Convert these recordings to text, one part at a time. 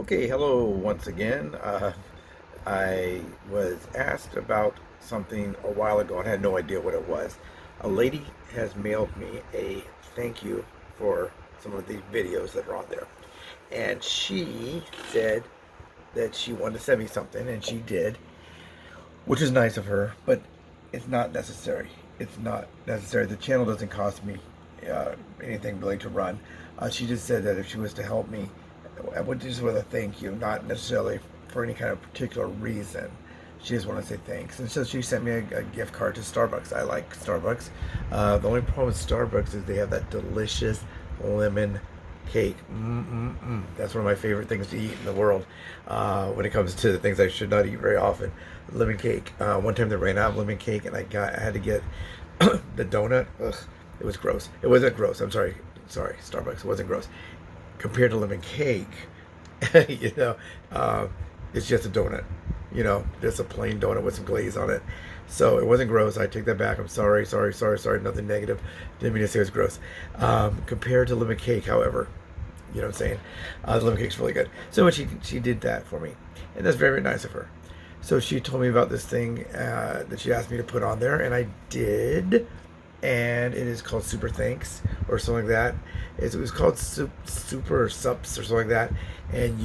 Okay, hello once again. I was asked about something a while ago and had no idea what it was. A lady has mailed me a thank you for some of the videos that are on there. And she said that she wanted to send me something, and she did, which is nice of her, but it's not necessary. It's not necessary. The channel doesn't cost me anything really to run. She just said that if she was to help me, I would just with a thank you, not necessarily for any kind of particular reason. She just wanted to say thanks. And so she sent me a gift card to Starbucks. I like Starbucks. The only problem with Starbucks is they have that delicious lemon cake. That's one of my favorite things to eat in the world when it comes to things I should not eat very often. Lemon cake. One time they ran out of lemon cake, and I had to get the donut. Ugh, it was gross. It wasn't gross. I'm sorry, Starbucks. It wasn't gross compared to lemon cake. you know, it's just a donut. Just a plain donut with some glaze on it. So it wasn't gross. I take that back. I'm sorry. Nothing negative. Didn't mean to say it was gross. Compared to lemon cake, however, you know what I'm saying? The lemon cake's really good. So she did that for me, and that's very, very nice of her. So she told me about this thing that she asked me to put on there, and I did. And it is called Super Thanks or something like that. It was called Super Sups or something like that. And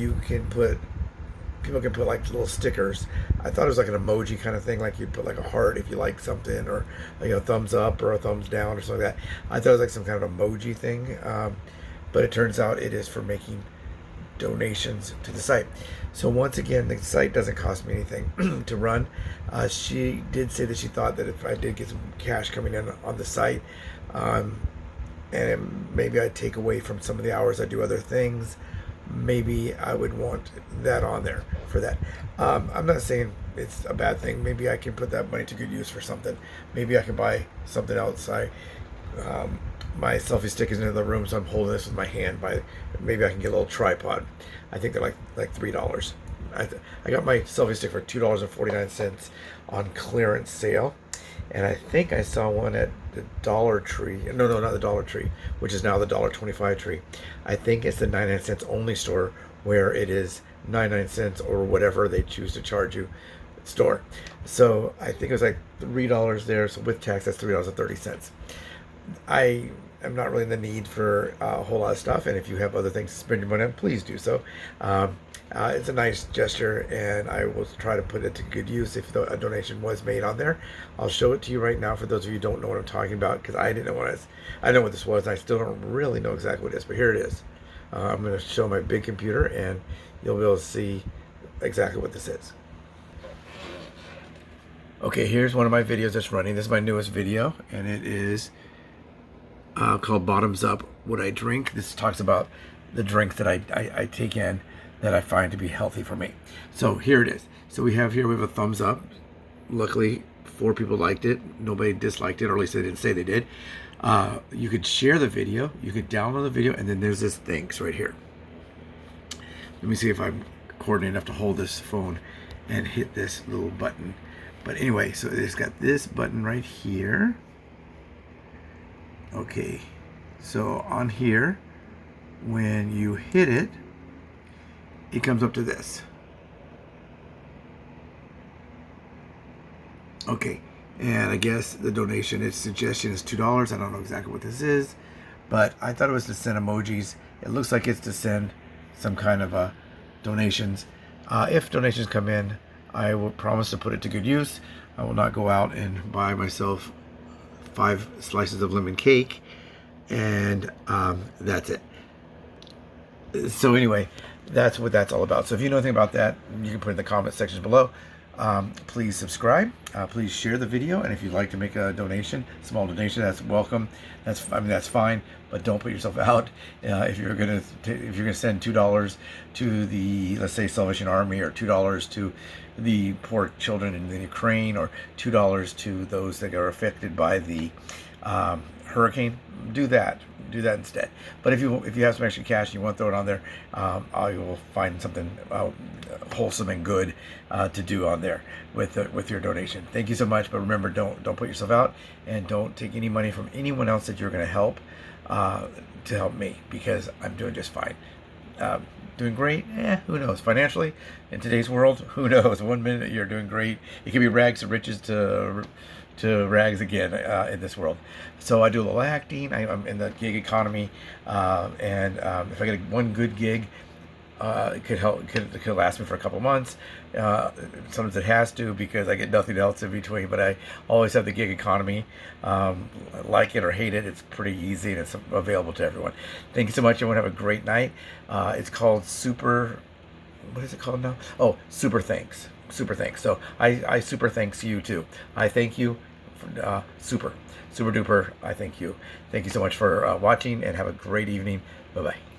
people can put like little stickers. I thought it was like an emoji kind of thing, like you'd put like a heart if you like something, or like a thumbs up or a thumbs down or something like that. I thought it was like some kind of emoji thing, but it turns out it is for making donations to the site. So once again, the site doesn't cost me anything to run. She did say that she thought that if I did get some cash coming in on the site, and maybe I'd take away from some of the hours I do other things, maybe I would want that on there for that. I'm not saying it's a bad thing. Maybe I can put that money to good use for something. Maybe I can buy something else. My selfie stick is in the other room, so I'm holding this with my hand. Maybe I can get a little tripod. I think they're like $3. I got my selfie stick for $2.49 on clearance sale, and I think I saw one at the Dollar Tree. No, not the Dollar Tree, which is now the $1.25 Tree. I think it's the 99 cents only store, where it is 99 cents or whatever they choose to charge you store. So I think it was like $3 there. So with tax, that's $3.30. I am not really in the need for a whole lot of stuff, and if you have other things to spend your money on, please do so. It's a nice gesture, and I will try to put it to good use if a donation was made on there. I'll show it to you right now for those of you who don't know what I'm talking about, because I didn't know I know what this was, and I still don't really know exactly what it is, but here it is. I'm going to show my big computer, and you'll be able to see exactly what this is. Okay, here's one of my videos that's running. This is my newest video, and it is called Bottoms Up, What I Drink. This talks about the drink that I take in that I find to be healthy for me. So here it is. So we have a thumbs up. Luckily, 4 people liked it. Nobody disliked it, or at least they didn't say they did. You could share the video. You could download the video, and then there's this thanks right here. Let me see if I'm coordinated enough to hold this phone and hit this little button. But anyway, so it's got this button right here. Okay, so on here, when you hit it, it comes up to this. Okay, and I guess the suggestion is $2. I don't know exactly what this is, but I thought it was to send emojis. It looks like it's to send some kind of donations. If donations come in, I will promise to put it to good use. I will not go out and buy myself 5 slices of lemon cake, and that's it. So anyway, that's what that's all about. So if you know anything about that, you can put it in the comment sections below. Please subscribe. Please share the video, and if you'd like to make a donation, small donation, that's welcome. That's fine, but don't put yourself out. If you're gonna send $2 to the, let's say, Salvation Army, or $2 to the poor children in the Ukraine, or $2 to those that are affected by the hurricane, do that instead. But if you have some extra cash and you want to throw it on there, I will find something wholesome and good to do on there with your donation. Thank you so much. But remember, don't put yourself out, and don't take any money from anyone else that you're going to help to help me, because I'm doing just fine. doing great? Who knows? Financially, in today's world, who knows? One minute you're doing great, it could be rags to riches to rags again in this world. So I do a little acting. I'm in the gig economy, and if I get one good gig, it could help. Could last me for a couple months. Sometimes it has to because I get nothing else in between. But I always have the gig economy. Like it or hate it, it's pretty easy and it's available to everyone. Thank you so much. Everyone have a great night. It's called Super. What is it called now? Oh, Super Thanks. Super Thanks. So I super thanks you too. I thank you. Super duper. I thank you. Thank you so much for watching and have a great evening. Bye bye.